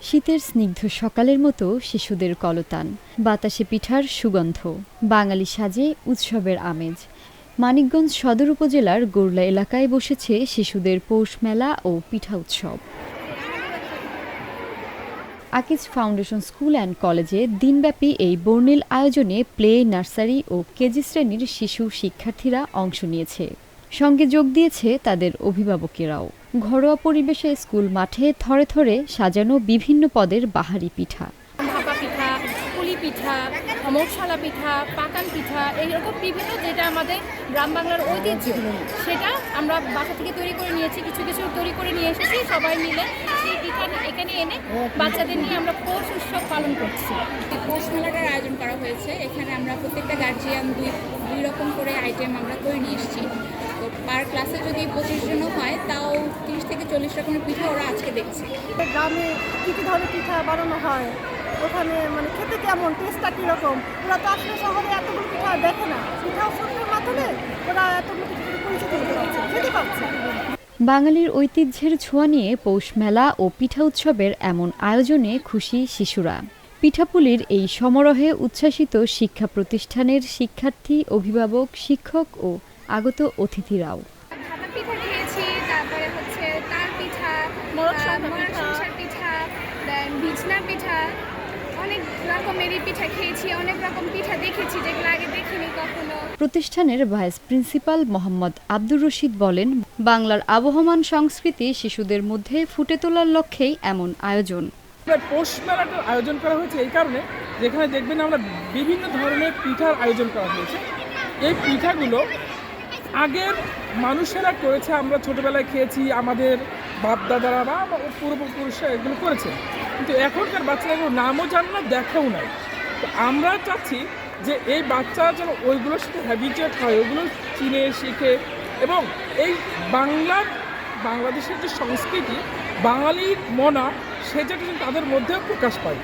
শীতের স্নিগ্ধ সকালের মতো শিশুদের কলতান, বাতাসে পিঠার সুগন্ধ, বাঙালি সাজে উৎসবের আমেজ। মানিকগঞ্জ সদর উপজেলার গোরলা এলাকায় বসেছে শিশুদের পৌষ মেলা ও পিঠা উৎসব। আকিজ ফাউন্ডেশন স্কুল অ্যান্ড কলেজে দিনব্যাপী এই বর্ণিল আয়োজনে প্লে, নার্সারি ও কেজি শ্রেণীর শিশু শিক্ষার্থীরা অংশ নিয়েছে। সঙ্গে যোগ দিয়েছে তাদের অভিভাবকেরাও। ঘরোয়া পরিবেশে স্কুল মাঠে থরে থরে সাজানো বিভিন্ন পদের বাহারি পিঠা, ভাপা পিঠা, পুলি পিঠা, মশলা পিঠা, পাকান পিঠা, এইরকম বিভিন্ন যেটা আমাদের গ্রাম বাংলার ঐতিহ্য, সেটা আমরা বাসা থেকে তৈরি করে নিয়েছি। কিছু কিছু তৈরি করে নিয়ে এসেছি, সবাই মিলে সেই পিঠা এখানে এনে বাচ্চাদের নিয়ে আমরা পৌষ উৎসব পালন করছি। পৌষ মেলাটার আয়োজন করা হয়েছে। এখানে আমরা প্রত্যেকটা গার্জিয়ান দুই রকম করে আইটেম আমরা করে নিয়ে এসেছি। তো পার ক্লাসে যদি 25 জনও হয়, তাও 30 থেকে 40 রকমের পিঠা ওরা আজকে দেখছে। গ্রামে কী কী ধরনের পিঠা বানানো হয়, ওখানে মানে খেতে কেমন, টেস্টটা কীরকম, ওরা তো আসলে শহরে এতগুলো পিঠা দেখে না। পিঠা উৎসবের মাধ্যমে ওরা এতগুলো কিছু পরিচিত হতে পারছে, খেতে পারছে। বাঙালির ঐতিহ্যের ছোঁয়া নিয়ে পৌষ মেলা ও পিঠা উৎসবের এমন আয়োজনে খুশি শিশুরা। পিঠাপুলির এই সমারোহে উচ্ছ্বাসিত শিক্ষা প্রতিষ্ঠানের শিক্ষার্থী, অভিভাবক, শিক্ষক ও আগত অতিথিরাও। ভাপা পিঠা খেয়েছি, তারপরে হচ্ছে তাল পিঠা, সংসার পিঠা, দেন বিছনা পিঠা, অনেক রকমেরই পিঠা খেয়েছি। অনেক রকম পিঠা দেখেছি যেগুলো আগে দেখিনি কখনো। প্রতিষ্ঠানের ভাইস প্রিন্সিপাল মোহাম্মদ আব্দুর রশিদ বলেন, বাংলার আবহমান সংস্কৃতি শিশুদের মধ্যে ফুটে তোলার লক্ষ্যেই এমন আয়োজন। পৌষ মেলাটার আয়োজন করা হয়েছে এই কারণে, যেখানে দেখবেন আমরা বিভিন্ন ধরনের পিঠার আয়োজন করা হয়েছে। এই পিঠাগুলো আগের মানুষেরা করেছে, আমরা ছোটবেলায় খেয়েছি, আমাদের বাপ দাদারা বা পূর্বপুরুষরা এগুলো করেছে, কিন্তু এখনকার বাচ্চারা এগুলো নামও জানে না, দেখাও নাই। তো আমরা চাচ্ছি যে এই বাচ্চারা যেন ওইগুলোর সাথে হ্যাবিচুয়েট হয়, ওইগুলো চিনে শিখে, এবং এই বাংলাদেশের যে সংস্কৃতি, বাঙালির মনা, সেটা যেন তাদের মধ্যেও প্রকাশ পায়।